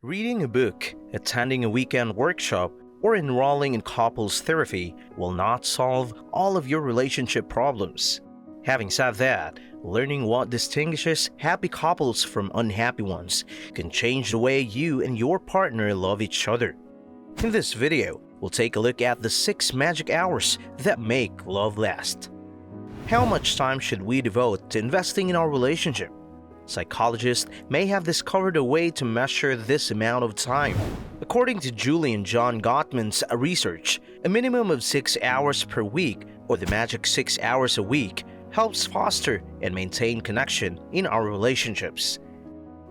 Reading a book, attending a weekend workshop, or enrolling in couples therapy will not solve all of your relationship problems. Having said that, learning what distinguishes happy couples from unhappy ones can change the way you and your partner love each other. In this video, we'll take a look at the 6 magic hours that make love last. How much time should we devote to investing in our relationship? Psychologists may have discovered a way to measure this amount of time. According to Julie and John Gottman's research, a minimum of 6 hours per week, or the magic 6 hours a week, helps foster and maintain connection in our relationships.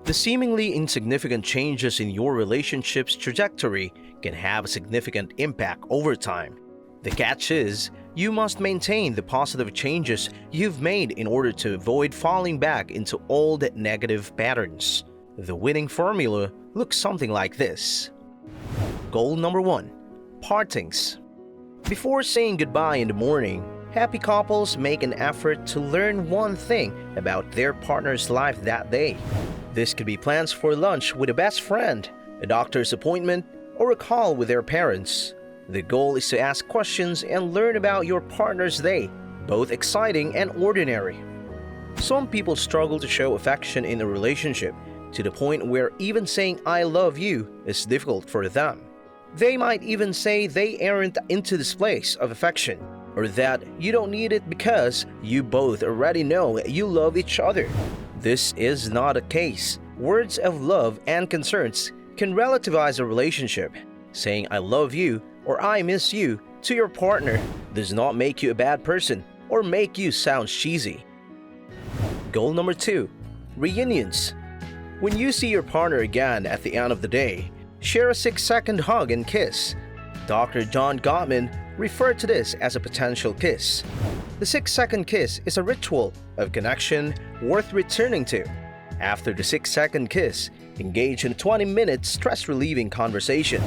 The seemingly insignificant changes in your relationship's trajectory can have a significant impact over time. The catch is, you must maintain the positive changes you've made in order to avoid falling back into old negative patterns. The winning formula looks something like this. Goal number 1. Partings. Before saying goodbye in the morning, happy couples make an effort to learn one thing about their partner's life that day. This could be plans for lunch with a best friend, a doctor's appointment, or a call with their parents. The goal is to ask questions and learn about your partner's day, both exciting and ordinary. Some people struggle to show affection in a relationship to the point where even saying "I love you" is difficult for them. They might even say they aren't into displays of affection, or that you don't need it because you both already know you love each other. This is not a case. Words of love and concerns can relativize a relationship. Saying "I love you" or "I miss you" to your partner does not make you a bad person or make you sound cheesy. Goal number 2. Reunions. When you see your partner again at the end of the day, share a 6-second hug and kiss. Dr. John Gottman referred to this as a potential kiss. The 6-second kiss is a ritual of connection worth returning to. After the 6-second kiss, engage in a 20-minute stress-relieving conversation.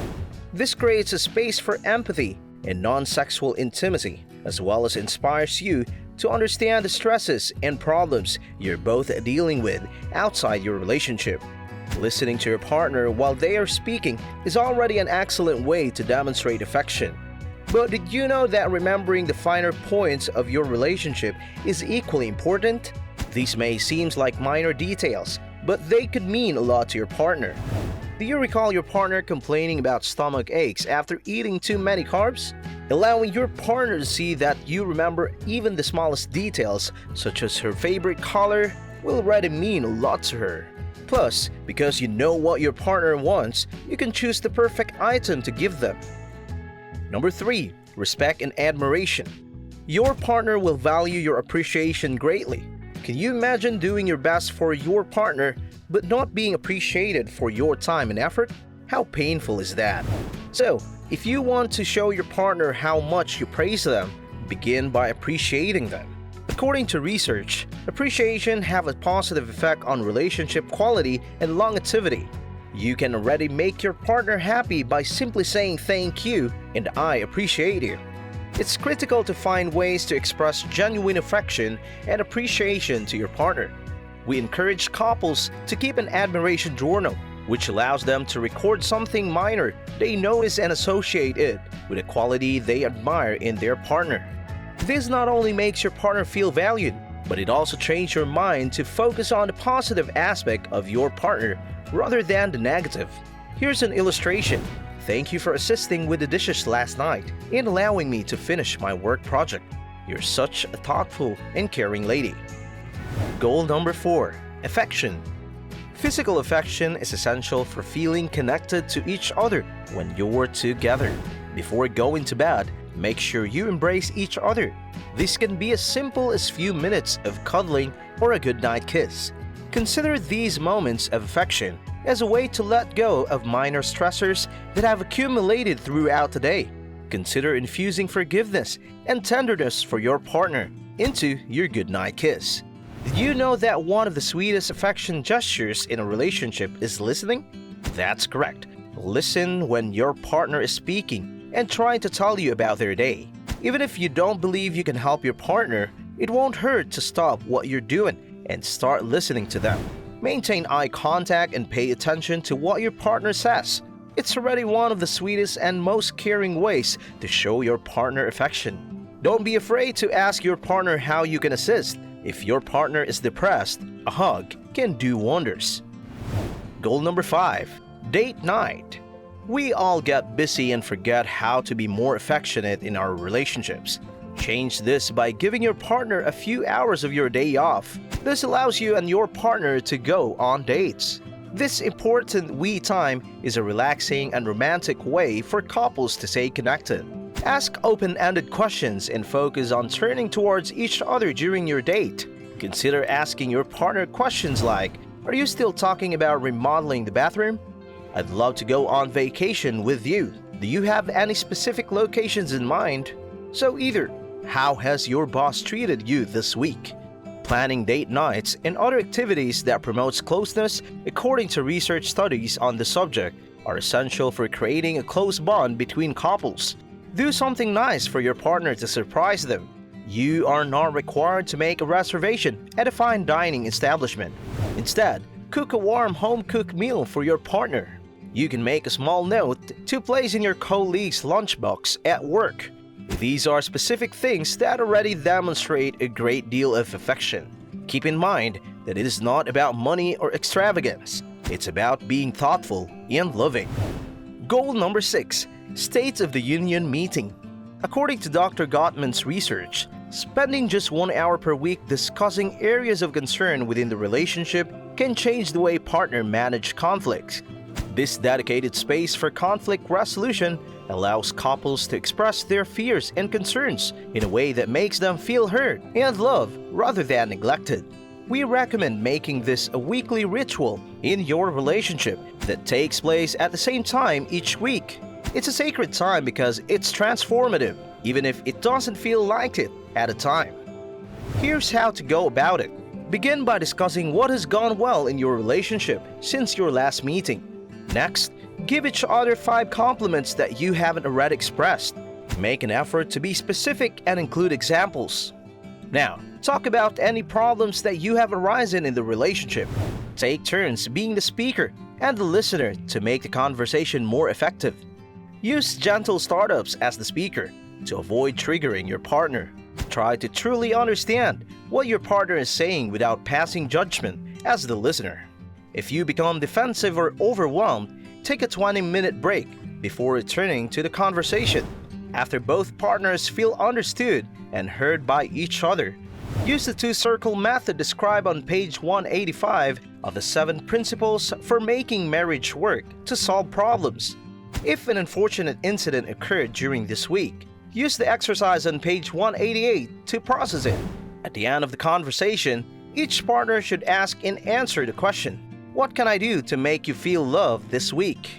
This creates a space for empathy and non-sexual intimacy, as well as inspires you to understand the stresses and problems you're both dealing with outside your relationship. Listening to your partner while they are speaking is already an excellent way to demonstrate affection. But did you know that remembering the finer points of your relationship is equally important? These may seem like minor details, but they could mean a lot to your partner. Do you recall your partner complaining about stomach aches after eating too many carbs? Allowing your partner to see that you remember even the smallest details, such as her favorite color, will already mean a lot to her. Plus, because you know what your partner wants, you can choose the perfect item to give them. Number 3. Respect and admiration. Your partner will value your appreciation greatly. Can you imagine doing your best for your partner but not being appreciated for your time and effort? How painful is that? So, if you want to show your partner how much you praise them, begin by appreciating them. According to research, appreciation have a positive effect on relationship quality and longevity. You can already make your partner happy by simply saying "thank you" and "I appreciate you." It's critical to find ways to express genuine affection and appreciation to your partner. We encourage couples to keep an admiration journal, which allows them to record something minor they notice and associate it with a quality they admire in their partner. This not only makes your partner feel valued, but it also trains your mind to focus on the positive aspect of your partner rather than the negative. Here's an illustration. Thank you for assisting with the dishes last night and allowing me to finish my work project. You're such a thoughtful and caring lady. Goal number 4. Affection. Physical affection is essential for feeling connected to each other when you're together. Before going to bed, make sure you embrace each other. This can be as simple as few minutes of cuddling or a goodnight kiss. Consider these moments of affection as a way to let go of minor stressors that have accumulated throughout the day. Consider infusing forgiveness and tenderness for your partner into your goodnight kiss. Did you know that one of the sweetest affection gestures in a relationship is listening? That's correct. Listen when your partner is speaking and trying to tell you about their day. Even if you don't believe you can help your partner, it won't hurt to stop what you're doing and start listening to them. Maintain eye contact and pay attention to what your partner says. It's already one of the sweetest and most caring ways to show your partner affection. Don't be afraid to ask your partner how you can assist. If your partner is depressed, a hug can do wonders. Goal number 5. Date night. We all get busy and forget how to be more affectionate in our relationships. Change this by giving your partner a few hours of your day off. This allows you and your partner to go on dates. This important we time is a relaxing and romantic way for couples to stay connected. Ask open-ended questions and focus on turning towards each other during your date. Consider asking your partner questions like, "Are you still talking about remodeling the bathroom? I'd love to go on vacation with you. Do you have any specific locations in mind?" So either, how has your boss treated you this week? Planning date nights and other activities that promotes closeness, according to research studies on the subject, are essential for creating a close bond between couples. Do something nice for your partner to surprise them. You are not required to make a reservation at a fine dining establishment. Instead, cook a warm home-cooked meal for your partner. You can make a small note to place in your colleague's lunchbox at work. These are specific things that already demonstrate a great deal of affection. Keep in mind that it is not about money or extravagance. It's about being thoughtful and loving. Goal number 6. State of the Union meeting. According to Dr. Gottman's research, spending just 1 hour per week discussing areas of concern within the relationship can change the way partners manage conflicts. This dedicated space for conflict resolution allows couples to express their fears and concerns in a way that makes them feel heard and loved rather than neglected. We recommend making this a weekly ritual in your relationship that takes place at the same time each week. It's a sacred time because it's transformative, even if it doesn't feel like it at a time. Here's how to go about it. Begin by discussing what has gone well in your relationship since your last meeting. Next, give each other 5 compliments that you haven't already expressed. Make an effort to be specific and include examples. Now, talk about any problems that you have arisen in the relationship. Take turns being the speaker and the listener to make the conversation more effective. Use gentle startups as the speaker to avoid triggering your partner. Try to truly understand what your partner is saying without passing judgment as the listener. If you become defensive or overwhelmed, take a 20-minute break before returning to the conversation. After both partners feel understood and heard by each other, use the 2-circle method described on page 185 of the 7 principles for making marriage work to solve problems. If an unfortunate incident occurred during this week, use the exercise on page 188 to process it. At the end of the conversation, each partner should ask and answer the question, "What can I do to make you feel loved this week?"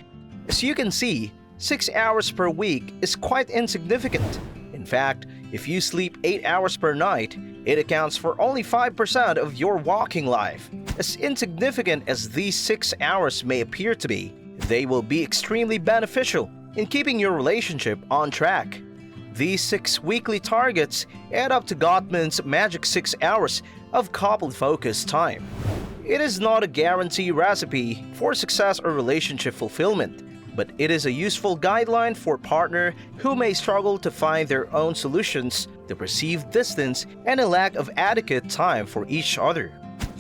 As you can see, 6 hours per week is quite insignificant. In fact, if you sleep 8 hours per night, it accounts for only 5% of your waking life. As insignificant as these 6 hours may appear to be, they will be extremely beneficial in keeping your relationship on track. These 6 weekly targets add up to Gottman's magic 6 hours of couple-focused time. It is not a guarantee recipe for success or relationship fulfillment, but it is a useful guideline for partners who may struggle to find their own solutions to perceived distance and a lack of adequate time for each other.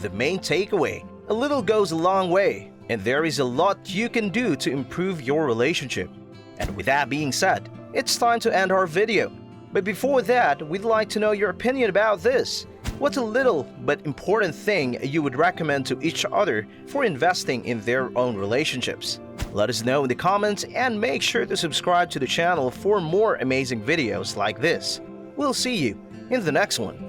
The main takeaway: a little goes a long way, and there is a lot you can do to improve your relationship. And with that being said, it's time to end our video. But before that, we'd like to know your opinion about this. What's a little but important thing you would recommend to each other for investing in their own relationships? Let us know in the comments and make sure to subscribe to the channel for more amazing videos like this. We'll see you in the next one.